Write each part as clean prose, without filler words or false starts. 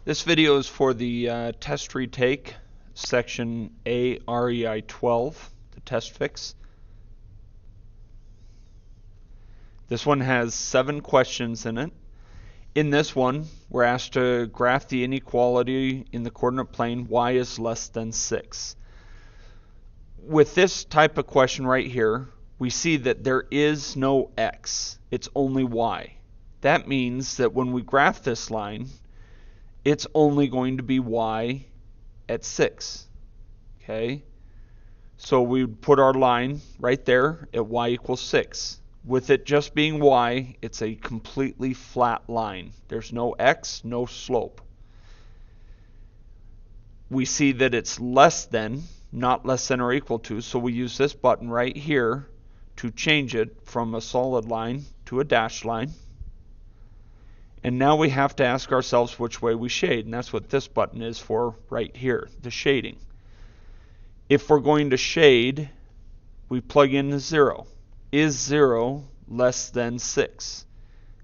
This video is for the test retake, section A.REI.12, the test fix. This one has 7 questions in it. In this one, we're asked to graph the inequality in the coordinate plane y is less than 6. With this type of question right here, we see that there is no x, it's only y. That means that when we graph this line, it's only going to be y at 6. Okay? So we would put our line right there at y equals 6. With it just being y, it's a completely flat line. There's no x, no slope. We see that it's less than, not less than or equal to, so we use this button right here to change it from a solid line to a dashed line. And now we have to ask ourselves which way we shade, and that's what this button is for right here, the shading. If we're going to shade, we plug in the 0. Is 0 less than 6?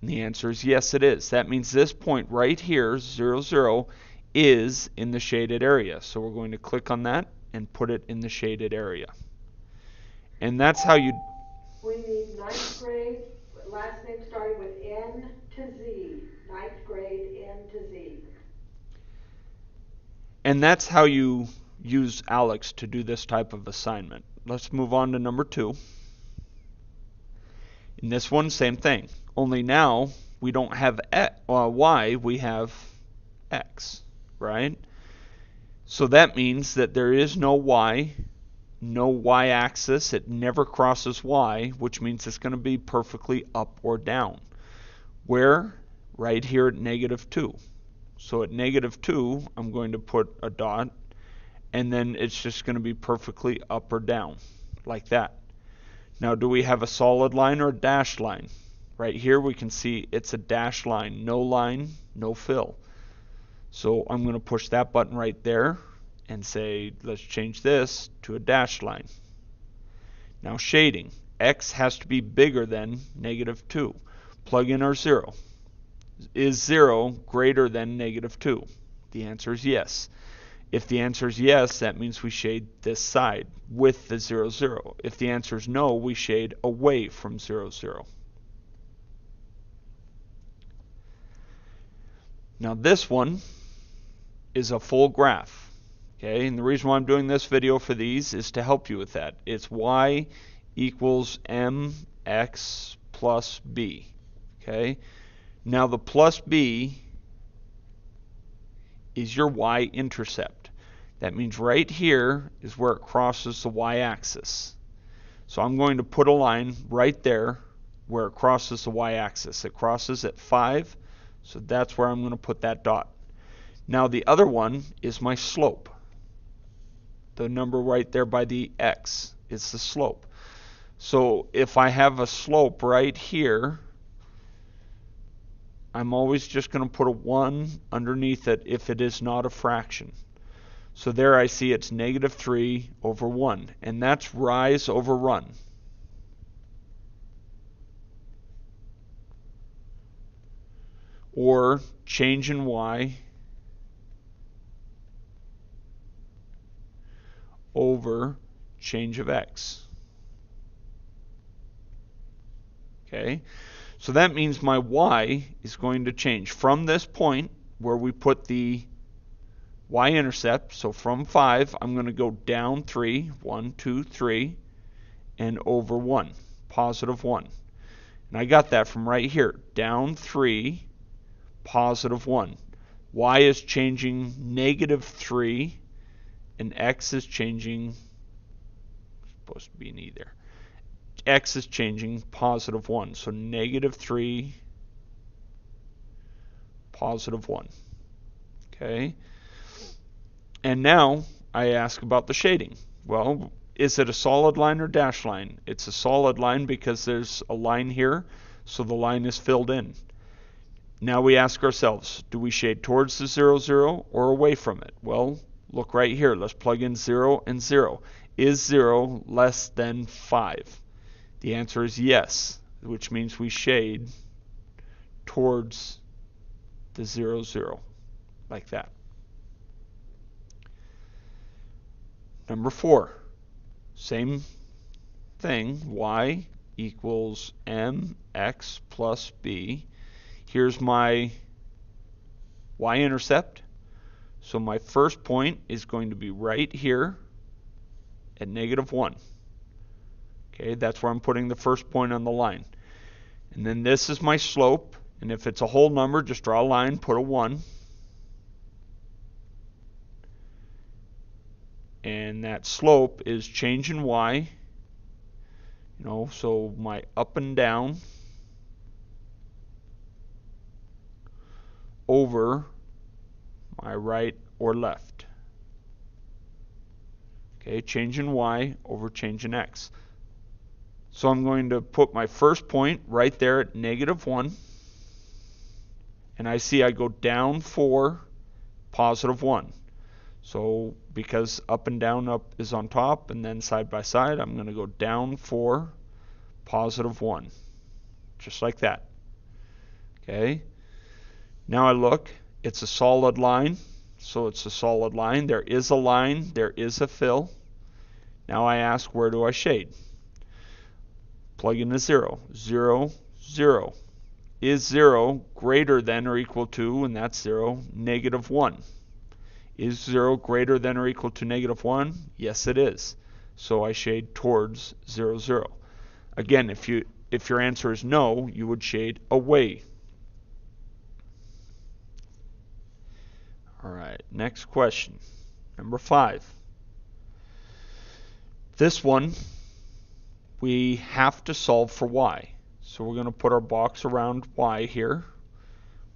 And the answer is yes, it is. That means this point right here, 0, 0, is in the shaded area. So we're going to click on that and put it in the shaded area. And that's how you... We need 9th grade, last name starting with N to Z. 9th grade, N to Z. And that's how you use Alex to do this type of assignment. Let's move on to number 2. In this one, same thing. Only now we don't have y, we have x, right? So that means that there is no y-axis. It never crosses y, which means it's going to be perfectly up or down. Where? Right here at -2. So at -2, I'm going to put a dot, and then it's just going to be perfectly up or down, like that. Now, do we have a solid line or a dashed line? Right here we can see it's a dashed line. No fill. So I'm going to push that button right there and say, let's change this to a dashed line. Now shading. X has to be bigger than -2. Plug in our 0. Is 0 greater than -2? The answer is yes. If the answer is yes, that means we shade this side with the 0, 0. If the answer is no, we shade away from 0, 0. Now this one is a full graph. Okay, and the reason why I'm doing this video for these is to help you with that. It's y equals mx plus b. Okay, now the plus b is your y-intercept. That means right here is where it crosses the y-axis. So I'm going to put a line right there where it crosses the y-axis. It crosses at 5, so that's where I'm going to put that dot. Now the other one is my slope. The number right there by the x is the slope. So if I have a slope right here, I'm always just going to put a 1 underneath it if it is not a fraction. So there I see it's -3 over 1, and that's rise over run. Or change in y over change of x. Okay? So that means my y is going to change from this point where we put the y-intercept. So from 5, I'm going to go down 3, 1, 2, 3, and over 1, positive 1. And I got that from right here, down 3, positive 1. Y is changing -3, and x is changing, supposed to be an e there. X is changing positive 1. So -3, positive 1. Okay? And now I ask about the shading. Well, is it a solid line or dashed line? It's a solid line because there's a line here, so the line is filled in. Now we ask ourselves, do we shade towards the 0, 0 or away from it? Well, look right here. Let's plug in 0 and 0. Is 0 less than 5? The answer is yes, which means we shade towards the 0, 0. like that. Number 4, same thing, y equals mx plus b. Here's my y-intercept. So my first point is going to be right here at -1. Okay, that's where I'm putting the first point on the line. And then this is my slope, and if it's a whole number, just draw a line, put a 1. And that slope is change in y, so my up and down over my right or left. Okay, change in y over change in x. So I'm going to put my first point right there at -1. And I see I go down 4, +1. So because up and down up is on top and then side by side, I'm going to go down 4, +1. Just like that. Okay. Now I look, it's a solid line. So it's a solid line. There is a line, there is a fill. Now I ask, where do I shade? Plug in the 0. 0, 0. Is 0 greater than or equal to, and that's 0, -1? Is 0 greater than or equal to -1? Yes, it is. So I shade towards 0, 0. Again, if your answer is no, you would shade away. All right, next question. Number 5. This one, we have to solve for y. So we're going to put our box around y here.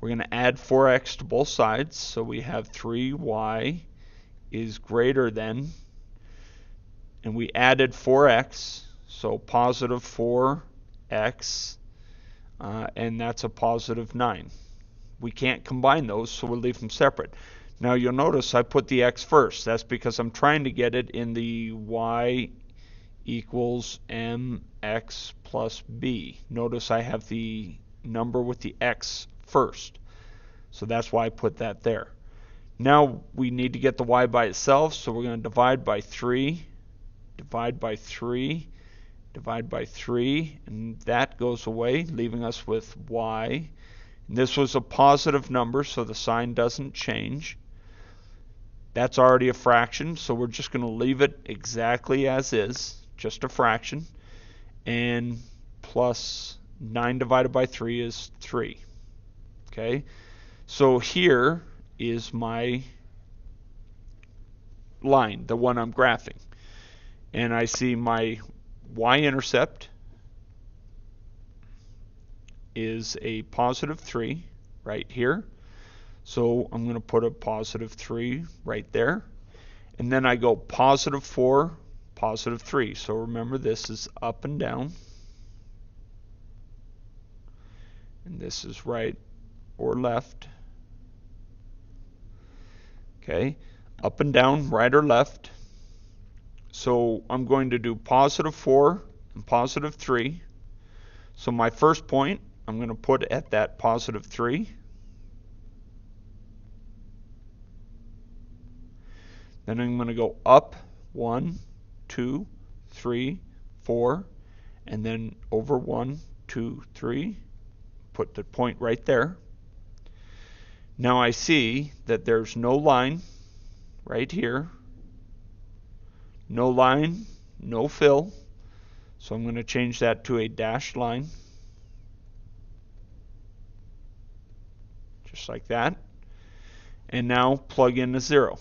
We're going to add 4x to both sides. So we have 3y is greater than, and we added 4x, so positive 4x, and that's a positive 9. We can't combine those, so we'll leave them separate. Now you'll notice I put the x first. That's because I'm trying to get it in the y equals mx plus b. Notice I have the number with the x first. So that's why I put that there. Now we need to get the y by itself, so we're going to divide by 3, divide by 3, divide by 3, and that goes away, leaving us with y. And this was a positive number, so the sign doesn't change. That's already a fraction, so we're just going to leave it exactly as is, just a fraction. And plus 9 divided by 3 is 3. Okay, so here is my line, the one I'm graphing. And I see my y-intercept is a positive 3 right here. So I'm going to put a positive 3 right there. And then I go positive 4, positive 3. So remember, this is up and down. And this is right or left. Okay, up and down, right or left. So I'm going to do positive 4 and positive 3. So my first point, I'm going to put at that positive 3. Then I'm going to go up 1, 2, 3, 4, and then over 1, 2, 3. Put the point right there. Now I see that there's no line right here. No line, no fill. So I'm going to change that to a dashed line. Just like that. And now plug in a 0.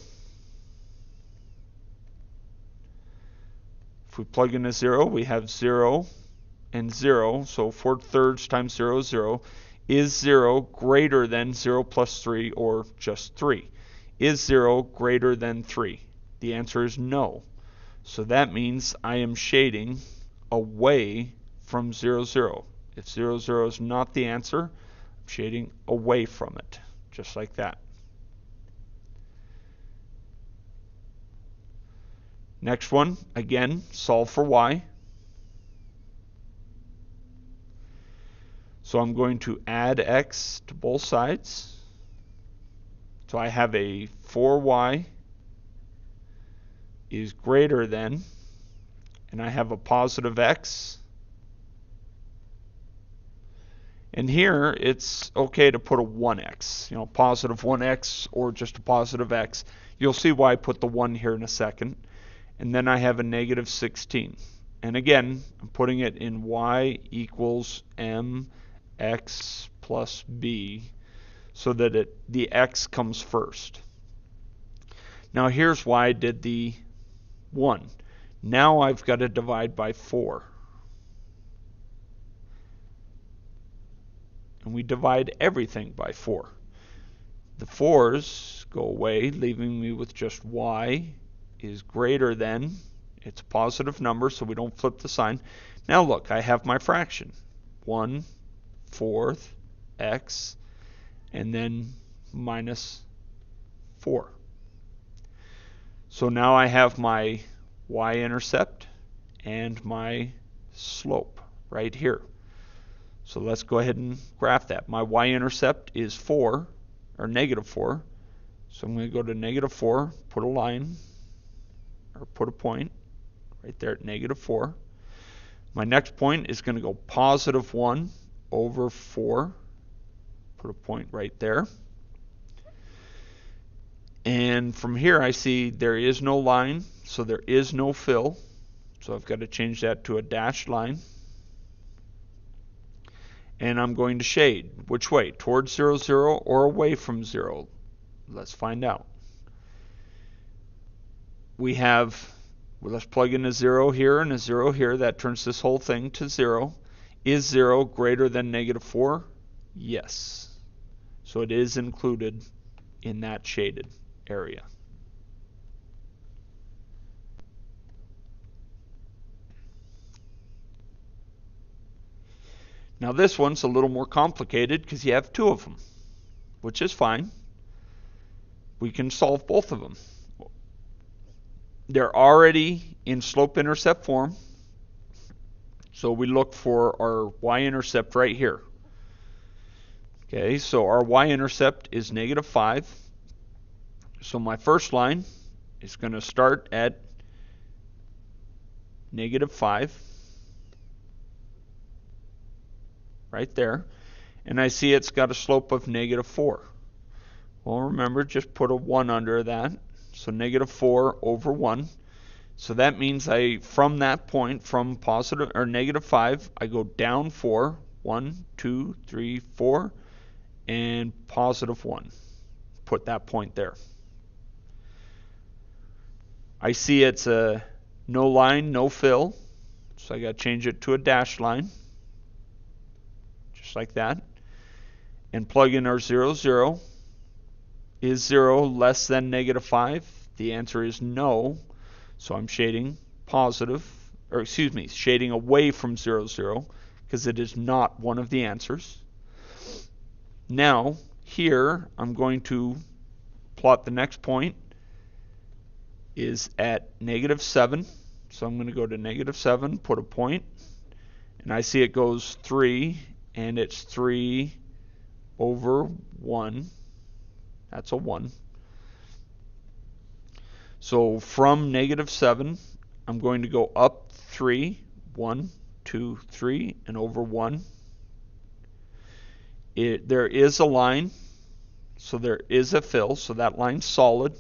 If we plug in a 0, we have 0 and 0. So 4/3 times 0 is 0. Is 0 greater than 0 plus 3 or just 3? Is 0 greater than 3? The answer is no. So that means I am shading away from 0, 0. If 0, 0 is not the answer, I'm shading away from it, just like that. Next one, again, solve for y. So I'm going to add x to both sides. So I have a 4y is greater than, and I have a positive x. And here it's okay to put a 1x, positive 1x or just a positive x. You'll see why I put the 1 here in a second. And then I have a negative 16. And again, I'm putting it in y equals mx plus b so that the x comes first. Now here's why I did the 1. Now I've got to divide by 4. And we divide everything by 4. The 4's go away, leaving me with just y is greater than, it's a positive number, so we don't flip the sign. Now look, I have my fraction. 1/4 x, and then minus 4. So now I have my y-intercept and my slope right here. So let's go ahead and graph that. My y-intercept is 4, or negative 4. So I'm going to go to negative 4, put a line, or put a point right there at negative 4. My next point is going to go positive 1 over 4. Put a point right there. And from here I see there is no line, so there is no fill. So I've got to change that to a dashed line. And I'm going to shade. Which way? Towards 0, 0 or away from 0? Let's find out. Let's plug in a 0 here and a 0 here. That turns this whole thing to 0. Is 0 greater than negative 4? Yes. So it is included in that shaded area. Now this one's a little more complicated because you have 2 of them, which is fine. We can solve both of them. They're already in slope-intercept form, so we look for our y-intercept right here. Okay, so our y-intercept is negative 5. So my first line is going to start at negative 5. Right there. And I see it's got a slope of negative 4. Well, remember, just put a 1 under that. So negative 4 over 1. So that means from that point, from positive or negative 5, I go down 4. 1, 2, 3, 4, and positive 1. Put that point there. I see it's a no line, no fill. So I got to change it to a dashed line. Just like that. And plug in our 0, 0. Is 0 less than negative 5? The answer is no. So I'm shading shading away from 0, 0, because it is not one of the answers. Now, here, I'm going to plot the next point is at negative 7. So I'm going to go to negative 7, put a point, and I see it goes 3, and it's 3 over 1. That's a 1. So from negative 7, I'm going to go up 3, 1, 2, 3, and over 1. There is a line, so there is a fill, so that line's solid.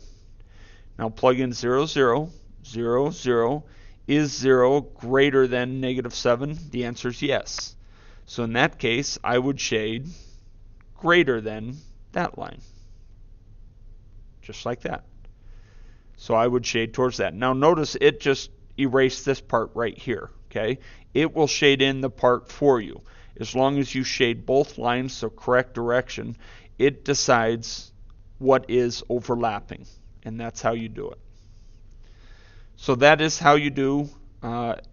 Now plug in 0, 0, 0, 0. Is 0 greater than negative 7? The answer is yes. So in that case, I would shade greater than that line. Just like that. So I would shade towards that. Now notice it just erased this part right here. Okay? It will shade in the part for you. As long as you shade both lines the correct direction, it decides what is overlapping. And that's how you do it. So that is how you do A.REI.12.